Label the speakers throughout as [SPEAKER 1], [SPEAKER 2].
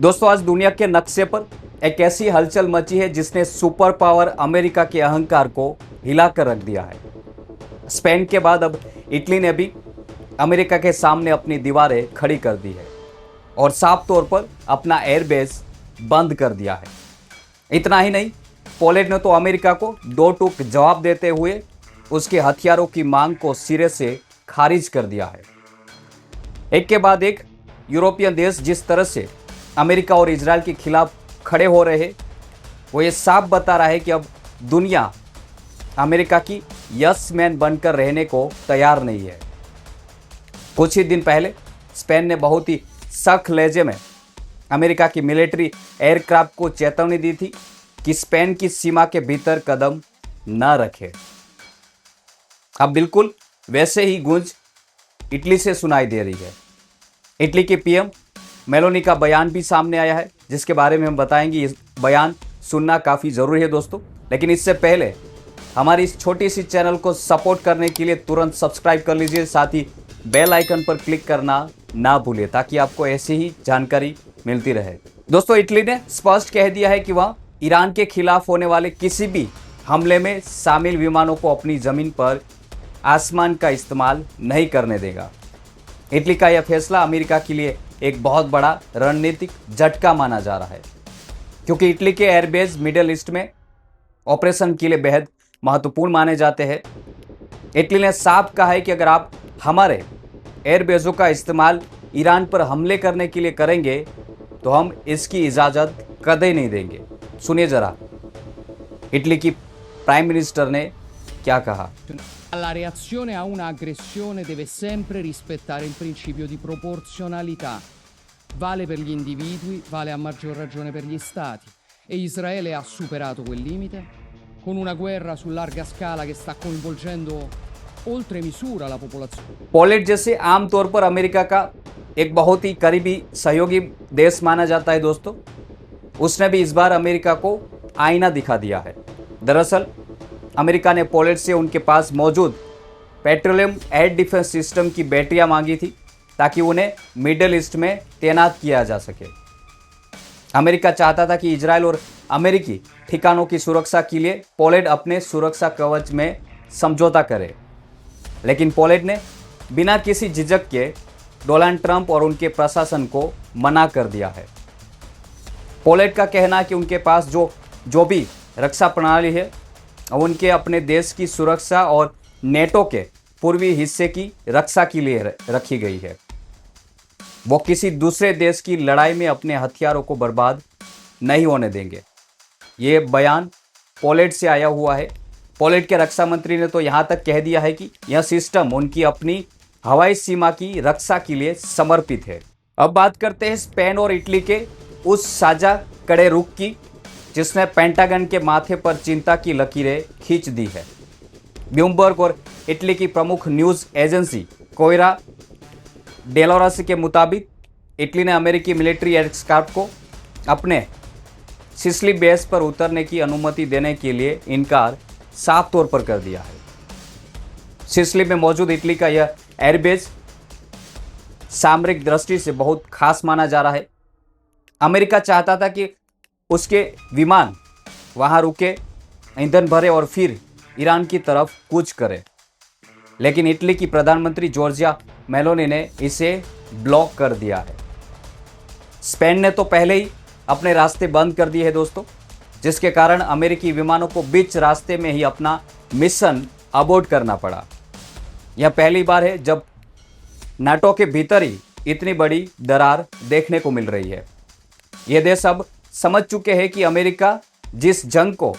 [SPEAKER 1] दोस्तों, आज दुनिया के नक्शे पर एक ऐसी हलचल मची है जिसने सुपर पावर अमेरिका के अहंकार को हिलाकर रख दिया है। स्पेन के बाद अब इटली ने भी अमेरिका के सामने अपनी दीवारें खड़ी कर दी है और साफ तौर पर अपना एयरबेस बंद कर दिया है। इतना ही नहीं, पोलैंड ने तो अमेरिका को दो टूक जवाब देते हुए उसके हथियारों की मांग को सिरे से खारिज कर दिया है। एक के बाद एक यूरोपियन देश जिस तरह से अमेरिका और इजराइल के खिलाफ खड़े हो रहे हैं, वो ये साफ बता रहा है कि अब दुनिया अमेरिका की यस मैन बनकर रहने को तैयार नहीं है। कुछ ही दिन पहले स्पेन ने बहुत ही सख्त लहजे में अमेरिका की मिलिट्री एयरक्राफ्ट को चेतावनी दी थी कि स्पेन की सीमा के भीतर कदम न रखे। अब बिल्कुल वैसे ही गूंज इटली से सुनाई दे रही है। इटली के पीएम मेलोनी का बयान भी सामने आया है, जिसके बारे में हम बताएंगे। इस बयान सुनना काफ़ी ज़रूरी है दोस्तों, लेकिन इससे पहले हमारी इस छोटी सी चैनल को सपोर्ट करने के लिए तुरंत सब्सक्राइब कर लीजिए, साथ ही बेल आइकन पर क्लिक करना ना भूलिए ताकि आपको ऐसी ही जानकारी मिलती रहे। दोस्तों, इटली ने स्पष्ट कह दिया है कि वह ईरान के खिलाफ होने वाले किसी भी हमले में शामिल विमानों को अपनी ज़मीन पर आसमान का इस्तेमाल नहीं करने देगा। इटली का यह फैसला अमेरिका के लिए एक बहुत बड़ा रणनीतिक झटका माना जा रहा है, क्योंकि इटली के एयरबेस मिडिल ईस्ट में ऑपरेशन के लिए बेहद महत्वपूर्ण माने जाते हैं। इटली ने साफ कहा है कि अगर आप हमारे एयरबेसों का इस्तेमाल ईरान पर हमले करने के लिए करेंगे तो हम इसकी इजाज़त कतई नहीं देंगे। सुनिए जरा इटली की प्राइम मिनिस्टर ने क्या कहा।
[SPEAKER 2] La reazione a una aggressione deve sempre rispettare il principio di proporzionalità. Vale per gli individui, vale a maggior ragione per gli stati. E Israele ha superato quel limite con una guerra su larga scala che sta coinvolgendo oltre misura la popolazione.
[SPEAKER 1] Poland जैसे आमतौर पर America का एक बहुत ही करीबी सहयोगी देश माना जाता है दोस्तों, उसने भी इस बार अमेरिका को आईना दिखा दिया है। दरअसल अमेरिका ने पोलैंड से उनके पास मौजूद पेट्रोलियम एयर डिफेंस सिस्टम की बैटरियां मांगी थी ताकि उन्हें मिडिल ईस्ट में तैनात किया जा सके। अमेरिका चाहता था कि इजराइल और अमेरिकी ठिकानों की सुरक्षा के लिए पोलैंड अपने सुरक्षा कवच में समझौता करे, लेकिन पोलैंड ने बिना किसी झिझक के डोनाल्ड ट्रंप और उनके प्रशासन को मना कर दिया है। पोलैंड का कहना है कि उनके पास जो भी रक्षा प्रणाली है उनके अपने देश की सुरक्षा और नेटो के पूर्वी हिस्से की रक्षा के लिए रखी गई है। वो किसी दूसरे देश की लड़ाई में अपने हथियारों को बर्बाद नहीं होने देंगे। ये बयान पोलैंड से आया हुआ है। पोलैंड के रक्षा मंत्री ने तो यहाँ तक कह दिया है कि यह सिस्टम उनकी अपनी हवाई सीमा की रक्षा के लिए समर्पित है। अब बात करते हैं स्पेन और इटली के उस साझा कड़े रुख की जिसने पेंटागन के माथे पर चिंता की लकीरें खींच दी है। ब्लूमबर्ग और इटली की प्रमुख न्यूज़ एजेंसी कोयरा डेलोरस के मुताबिक इटली ने अमेरिकी मिलिट्री एयरक्राफ्ट को अपने सिसिली बेस पर उतरने की अनुमति देने के लिए इनकार साफ तौर पर कर दिया है। सिसिली में मौजूद इटली का यह एयरबेस सामरिक दृष्टि से बहुत खास माना जा रहा है। अमेरिका चाहता था कि उसके विमान वहां रुके, ईंधन भरे और फिर ईरान की तरफ कूच करे, लेकिन इटली की प्रधानमंत्री जॉर्जिया मेलोनी ने इसे ब्लॉक कर दिया है। स्पेन ने तो पहले ही अपने रास्ते बंद कर दिए हैं दोस्तों, जिसके कारण अमेरिकी विमानों को बीच रास्ते में ही अपना मिशन अबॉर्ट करना पड़ा। यह पहली बार है जब नाटो के भीतर ही इतनी बड़ी दरार देखने को मिल रही है। ये देश अब समझ चुके हैं कि अमेरिका जिस जंग को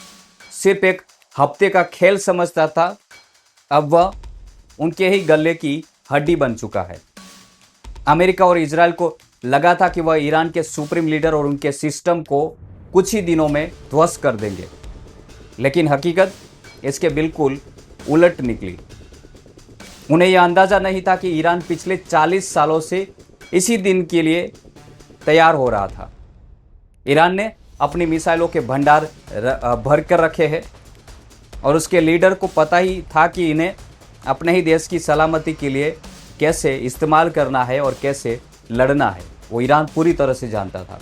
[SPEAKER 1] सिर्फ एक हफ्ते का खेल समझता था, अब वह उनके ही गले की हड्डी बन चुका है। अमेरिका और इजराइल को लगा था कि वह ईरान के सुप्रीम लीडर और उनके सिस्टम को कुछ ही दिनों में ध्वस्त कर देंगे, लेकिन हकीकत इसके बिल्कुल उलट निकली। उन्हें यह अंदाज़ा नहीं था कि ईरान पिछले 40 सालों से इसी दिन के लिए तैयार हो रहा था। ईरान ने अपनी मिसाइलों के भंडार भर कर रखे हैं और उसके लीडर को पता ही था कि इन्हें अपने ही देश की सलामती के लिए कैसे इस्तेमाल करना है और कैसे लड़ना है, वो ईरान पूरी तरह से जानता था।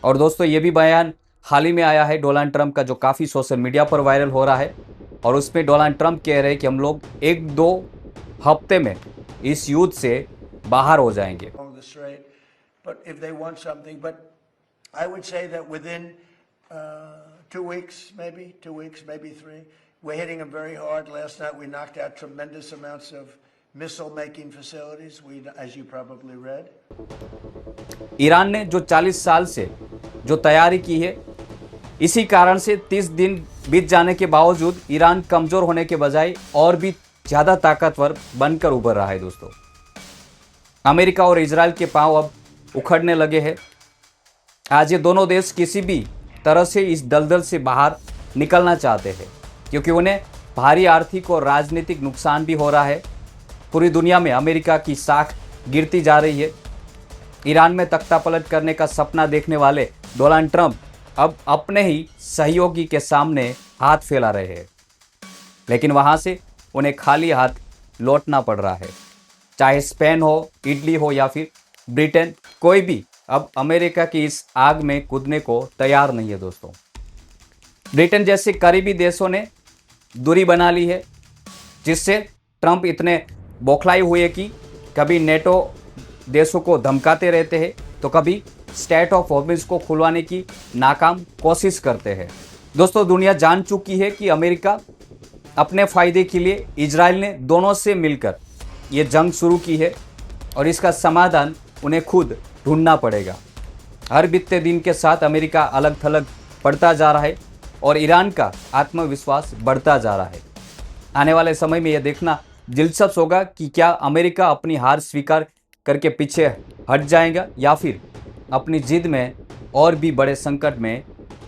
[SPEAKER 1] और दोस्तों ये भी बयान हाल ही में आया है डोनाल्ड ट्रंप का, जो काफ़ी सोशल मीडिया पर वायरल हो रहा है। और उसमें डोनाल्ड ट्रंप कह रहे हैं कि हम लोग 1-2 हफ्ते में इस युद्ध से बाहर हो जाएंगे।
[SPEAKER 3] But if they want something, but I would say that within 2 weeks, maybe 3, we're hitting them very hard. Last night we knocked out tremendous amounts of missile-making facilities. As you probably read.
[SPEAKER 1] Iran ने जो 40 साल से जो तैयारी की है, इसी कारण से 30 दिन बीत जाने के बावजूद ईरान कमजोर होने के बजाय और भी ज़्यादा ताकतवर बनकर उभर रहा है। दोस्तों अमेरिका और इजराइल के पांव अब उखड़ने लगे हैं। आज ये दोनों देश किसी भी तरह से इस दलदल से बाहर निकलना चाहते हैं, क्योंकि उन्हें भारी आर्थिक और राजनीतिक नुकसान भी हो रहा है। पूरी दुनिया में अमेरिका की साख गिरती जा रही है। ईरान में तख्तापलट करने का सपना देखने वाले डोनाल्ड ट्रंप अब अपने ही सहयोगी के सामने हाथ फैला रहे हैं, लेकिन वहाँ से उन्हें खाली हाथ लौटना पड़ रहा है। चाहे स्पेन हो, इटली हो या फिर ब्रिटेन, कोई भी अब अमेरिका की इस आग में कूदने को तैयार नहीं है। दोस्तों ब्रिटेन जैसे करीबी देशों ने दूरी बना ली है, जिससे ट्रंप इतने बौखलाए हुए कि कभी नेटो देशों को धमकाते रहते हैं तो कभी स्टेट ऑफ हॉर्मुज को खुलवाने की नाकाम कोशिश करते हैं। दोस्तों दुनिया जान चुकी है कि अमेरिका अपने फ़ायदे के लिए इजराइल ने दोनों से मिलकर ये जंग शुरू की है, और इसका समाधान उन्हें खुद ढूंढना पड़ेगा। हर बीतते दिन के साथ अमेरिका अलग थलग पड़ता जा रहा है और ईरान का आत्मविश्वास बढ़ता जा रहा है। आने वाले समय में यह देखना दिलचस्प होगा कि क्या अमेरिका अपनी हार स्वीकार करके पीछे हट जाएगा या फिर अपनी जिद में और भी बड़े संकट में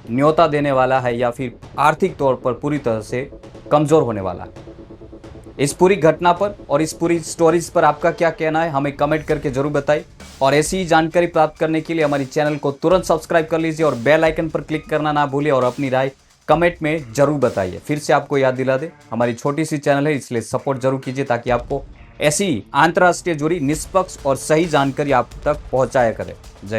[SPEAKER 1] न्योता देने वाला है, या फिर आर्थिक तौर पर पूरी तरह से कमज़ोर होने वाला है। इस पूरी घटना पर और इस पूरी स्टोरीज पर आपका क्या कहना है, हमें कमेंट करके जरूर बताइए। और ऐसी ही जानकारी प्राप्त करने के लिए हमारी चैनल को तुरंत सब्सक्राइब कर लीजिए और बेल आइकन पर क्लिक करना ना भूलिए, और अपनी राय कमेंट में जरूर बताइए। फिर से आपको याद दिला दे, हमारी छोटी सी चैनल है, इसलिए सपोर्ट जरूर कीजिए ताकि आपको ऐसी अंतर्राष्ट्रीय जुड़ी निष्पक्ष और सही जानकारी आप तक पहुंचाया करे। जय